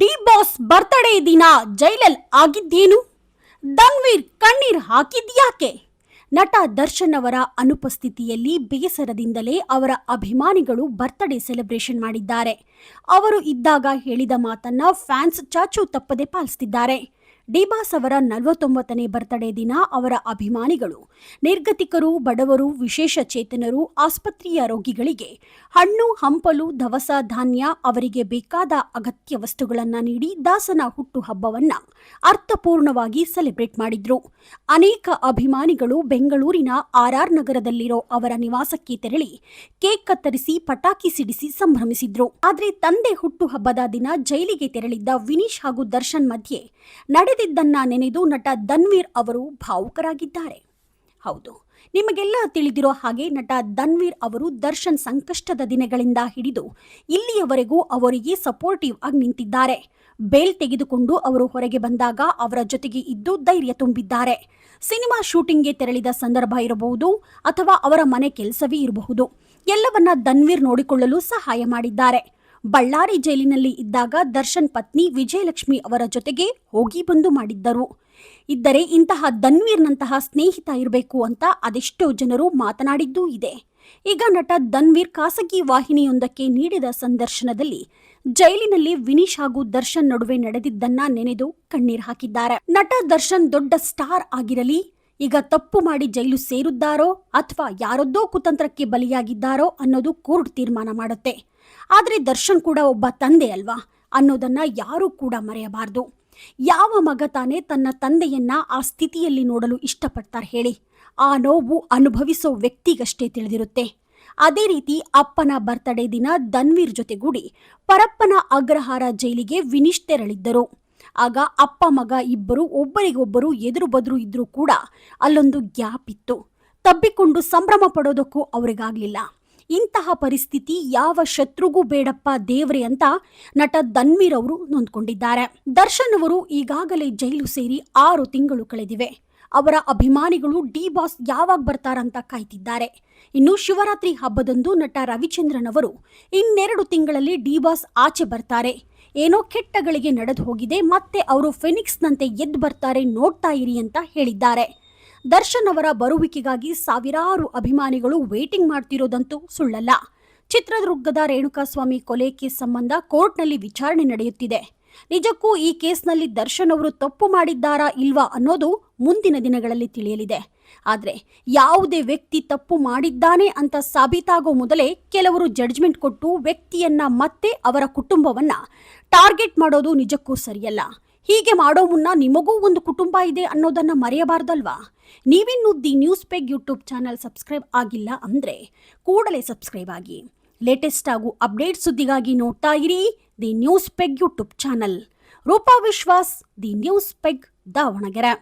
D boss birthday ದಿನ ಜೈಲಲ್ಲಿ ಆಗಿದ್ದೇನು? ಧನ್ವೀರ್ ಕಣ್ಣೀರ್ ಹಾಕಿದ್ಯಾಕೆ? ನಟ ದರ್ಶನ್ ಅವರ ಅನುಪಸ್ಥಿತಿಯಲ್ಲಿ ಬೇಸರದಿಂದಲೇ ಅವರ ಅಭಿಮಾನಿಗಳು ಬರ್ತ್ಡೇ ಸೆಲೆಬ್ರೇಷನ್ ಮಾಡಿದ್ದಾರೆ. ಅವರು ಇದ್ದಾಗ ಹೇಳಿದ ಮಾತನ್ನ ಫ್ಯಾನ್ಸ್ ಚಾಚು ತಪ್ಪದೆ ಪಾಲಿಸುತ್ತಿದ್ದಾರೆ. ಡಿ ಬಾಸ್ ಅವರ 49ನೇ ಬರ್ತ್ಡೇ ದಿನ ಅವರ ಅಭಿಮಾನಿಗಳು ನಿರ್ಗತಿಕರು, ಬಡವರು, ವಿಶೇಷ ಚೇತನರು, ಆಸ್ಪತ್ರೆಯ ರೋಗಿಗಳಿಗೆ ಹಣ್ಣು ಹಂಪಲು, ದವಸ ಧಾನ್ಯ, ಅವರಿಗೆ ಬೇಕಾದ ಅಗತ್ಯ ವಸ್ತುಗಳನ್ನು ನೀಡಿ ದಾಸನ ಹುಟ್ಟುಹಬ್ಬವನ್ನ ಅರ್ಥಪೂರ್ಣವಾಗಿ ಸೆಲೆಬ್ರೇಟ್ ಮಾಡಿದ್ರು. ಅನೇಕ ಅಭಿಮಾನಿಗಳು ಬೆಂಗಳೂರಿನ RR ನಗರದಲ್ಲಿರೋ ಅವರ ನಿವಾಸಕ್ಕೆ ತೆರಳಿ ಕೇಕ್ ಕತ್ತರಿಸಿ ಪಟಾಕಿ ಸಿಡಿಸಿ ಸಂಭ್ರಮಿಸಿದ್ರು. ಆದ್ರೆ ತಂದೆ ಹುಟ್ಟುಹಬ್ಬದ ದಿನ ಜೈಲಿಗೆ ತೆರಳಿದ್ದ ವಿನೀಶ್ ಹಾಗೂ ದರ್ಶನ್ ಮಧ್ಯೆ ನಡೆದಿದ್ದನ್ನ ನೆನೆದು ನಟ ಧನ್ವೀರ್ ಅವರು ಭಾವುಕರಾಗಿದ್ದಾರೆ. ಹೌದು, ನಿಮಗೆಲ್ಲ ತಿಳಿದಿರೋ ಹಾಗೆ ನಟ ಧನ್ವೀರ್ ಅವರು ದರ್ಶನ್ ಸಂಕಷ್ಟದ ದಿನಗಳಿಂದ ಹಿಡಿದು ಇಲ್ಲಿಯವರೆಗೂ ಅವರಿಗೆ ಸಪೋರ್ಟಿವ್ ಆಗಿ ನಿಂತಿದ್ದಾರೆ. ಬೇಲ್ ತೆಗೆದುಕೊಂಡು ಅವರು ಹೊರಗೆ ಬಂದಾಗ ಅವರ ಜೊತೆಗೆ ಇದ್ದು ಧೈರ್ಯ ತುಂಬಿದ್ದಾರೆ. ಸಿನಿಮಾ ಶೂಟಿಂಗ್ಗೆ ತೆರಳಿದ ಸಂದರ್ಭ ಇರಬಹುದು ಅಥವಾ ಅವರ ಮನೆ ಕೆಲಸವೇ ಇರಬಹುದು, ಎಲ್ಲವನ್ನ ಧನ್ವೀರ್ ನೋಡಿಕೊಳ್ಳಲು ಸಹಾಯ ಮಾಡಿದ್ದಾರೆ. ಬಳ್ಳಾರಿ ಜೈಲಿನಲ್ಲಿ ಇದ್ದಾಗ ದರ್ಶನ್ ಪತ್ನಿ ವಿಜಯಲಕ್ಷ್ಮಿ ಅವರ ಜೊತೆಗೆ ಹೋಗಿ ಬಂದು ಮಾಡಿದ್ದರು. ಇದ್ದರೆ ಇಂತಹ ಧನ್ವೀರ್ನಂತಹ ಸ್ನೇಹಿತ ಇರಬೇಕು ಅಂತ ಅದೆಷ್ಟೋ ಜನರು ಮಾತನಾಡಿದ್ದೂ ಇದೆ. ಈಗ ನಟ ಧನ್ವೀರ್ ಖಾಸಗಿ ವಾಹಿನಿಯೊಂದಕ್ಕೆ ನೀಡಿದ ಸಂದರ್ಶನದಲ್ಲಿ ಜೈಲಿನಲ್ಲಿ ವಿನೀಶ್ ಹಾಗೂ ದರ್ಶನ್ ನಡುವೆ ನಡೆದಿದ್ದನ್ನ ನೆನೆದು ಕಣ್ಣೀರು ಹಾಕಿದ್ದಾರೆ. ನಟ ದರ್ಶನ್ ದೊಡ್ಡ ಸ್ಟಾರ್ ಆಗಿರಲಿ, ಈಗ ತಪ್ಪು ಮಾಡಿ ಜೈಲು ಸೇರುತ್ತಾರೋ ಅಥವಾ ಯಾರದ್ದೋ ಕುತಂತ್ರಕ್ಕೆ ಬಲಿಯಾಗಿದ್ದಾರೋ ಅನ್ನೋದು ಕೋರ್ಟ್ ತೀರ್ಮಾನ ಮಾಡುತ್ತೆ. ಆದರೆ ದರ್ಶನ್ ಕೂಡ ಒಬ್ಬ ತಂದೆ ಅಲ್ವಾ ಅನ್ನೋದನ್ನ ಯಾರೂ ಕೂಡ ಮರೆಯಬಾರದು. ಯಾವ ಮಗ ತಾನೇ ತನ್ನ ತಂದೆಯನ್ನ ಆ ಸ್ಥಿತಿಯಲ್ಲಿ ನೋಡಲು ಇಷ್ಟಪಡ್ತಾರೆ ಹೇಳಿ? ಆ ನೋವು ಅನುಭವಿಸೋ ವ್ಯಕ್ತಿಗಷ್ಟೇ ತಿಳಿದಿರುತ್ತೆ. ಅದೇ ರೀತಿ ಅಪ್ಪನ ಬರ್ತ್ಡೇ ದಿನ ಧನ್ವೀರ್ ಜೊತೆಗೂಡಿ ಪರಪ್ಪನ ಅಗ್ರಹಾರ ಜೈಲಿಗೆ ವಿನೀಶ್ ತೆರಳಿದ್ದರು. ಆಗ ಅಪ್ಪ ಮಗ ಇಬ್ಬರು ಒಬ್ಬರಿಗೊಬ್ಬರು ಎದುರು ಬದ್ರು ಇದ್ರೂ ಕೂಡ ಅಲ್ಲೊಂದು ಗ್ಯಾಪ್ ಇತ್ತು. ತಬ್ಬಿಕೊಂಡು ಸಂಭ್ರಮ ಪಡೋದಕ್ಕೂ ಅವರಿಗಾಗ್ಲಿಲ್ಲ. ಇಂತಹ ಪರಿಸ್ಥಿತಿ ಯಾವ ಶತ್ರುಗೂ ಬೇಡಪ್ಪ ದೇವ್ರೆ ಅಂತ ನಟ ಧನ್ವೀರ್ ಅವರು ನೊಂದ್ಕೊಂಡಿದ್ದಾರೆ. ದರ್ಶನ್ ಅವರು ಈಗಾಗಲೇ ಜೈಲು ಸೇರಿ 6 ತಿಂಗಳು ಕಳೆದಿವೆ. ಅವರ ಅಭಿಮಾನಿಗಳು ಡಿ ಬಾಸ್ ಯಾವಾಗ ಬರ್ತಾರಂತ ಕಾಯ್ತಿದ್ದಾರೆ. ಇನ್ನು ಶಿವರಾತ್ರಿ ಹಬ್ಬದಂದು ನಟ ರವಿಚಂದ್ರನ್ ಅವರು ಇನ್ನೆರಡು ತಿಂಗಳಲ್ಲಿ ಡಿ ಬಾಸ್ ಆಚೆ ಬರ್ತಾರೆ, ಏನೋ ಕೆಟ್ಟಗಳಿಗೆ ನಡೆದು ಹೋಗಿದೆ, ಮತ್ತೆ ಅವರು ಫೆನಿಕ್ಸ್ನಂತೆ ಎದ್ದು ಬರ್ತಾರೆ, ನೋಡ್ತಾ ಇರಿ ಅಂತ ಹೇಳಿದ್ದಾರೆ. ದರ್ಶನ್ ಅವರ ಬರುವಿಕೆಗಾಗಿ ಸಾವಿರಾರು ಅಭಿಮಾನಿಗಳು ವೇಟಿಂಗ್ ಮಾಡ್ತಿರೋದಂತೂ ಸುಳ್ಳಲ್ಲ. ಚಿತ್ರದುರ್ಗದ ರೇಣುಕಾಸ್ವಾಮಿ ಕೊಲೆ ಕೇಸ್ ಸಂಬಂಧ ಕೋರ್ಟ್ನಲ್ಲಿ ವಿಚಾರಣೆ ನಡೆಯುತ್ತಿದೆ. ನಿಜಕ್ಕೂ ಈ ಕೇಸ್ನಲ್ಲಿ ದರ್ಶನ್ ಅವರು ತಪ್ಪು ಮಾಡಿದ್ದಾರಾ ಇಲ್ವಾ ಅನ್ನೋದು ಮುಂದಿನ ದಿನಗಳಲ್ಲಿ ತಿಳಿಯಲಿದೆ. ಆದರೆ ಯಾವುದೇ ವ್ಯಕ್ತಿ ತಪ್ಪು ಮಾಡಿದ್ದಾನೆ ಅಂತ ಸಾಬೀತಾಗೋ ಮೊದಲೇ ಕೆಲವರು ಜಡ್ಜ್ಮೆಂಟ್ ಕೊಟ್ಟು ವ್ಯಕ್ತಿಯನ್ನ ಮತ್ತೆ ಅವರ ಕುಟುಂಬವನ್ನ ಟಾರ್ಗೆಟ್ ಮಾಡೋದು ನಿಜಕ್ಕೂ ಸರಿಯಲ್ಲ. ಹೀಗೆ ಮಾಡೋ ಮುನ್ನ ನಿಮಗೂ ಒಂದು ಕುಟುಂಬ ಇದೆ ಅನ್ನೋದನ್ನ ಮರೆಯಬಾರ್ದಲ್ವಾ? ನೀವಿನ್ನೂ the news peg YouTube channel subscribe ಆಗಿಲ್ಲ ಅಂದ್ರೆ ಕೂಡಲೇ ಸಬ್ಸ್ಕ್ರೈಬ್ ಆಗಿ. ಲೇಟೆಸ್ಟ್ ಹಾಗೂ ಅಪ್ಡೇಟ್ ಸುದ್ದಿಗಾಗಿ ನೋಡ್ತಾ ಇರಿ the news peg YouTube channel. Roopa Vishwas, the news peg, Davanagere.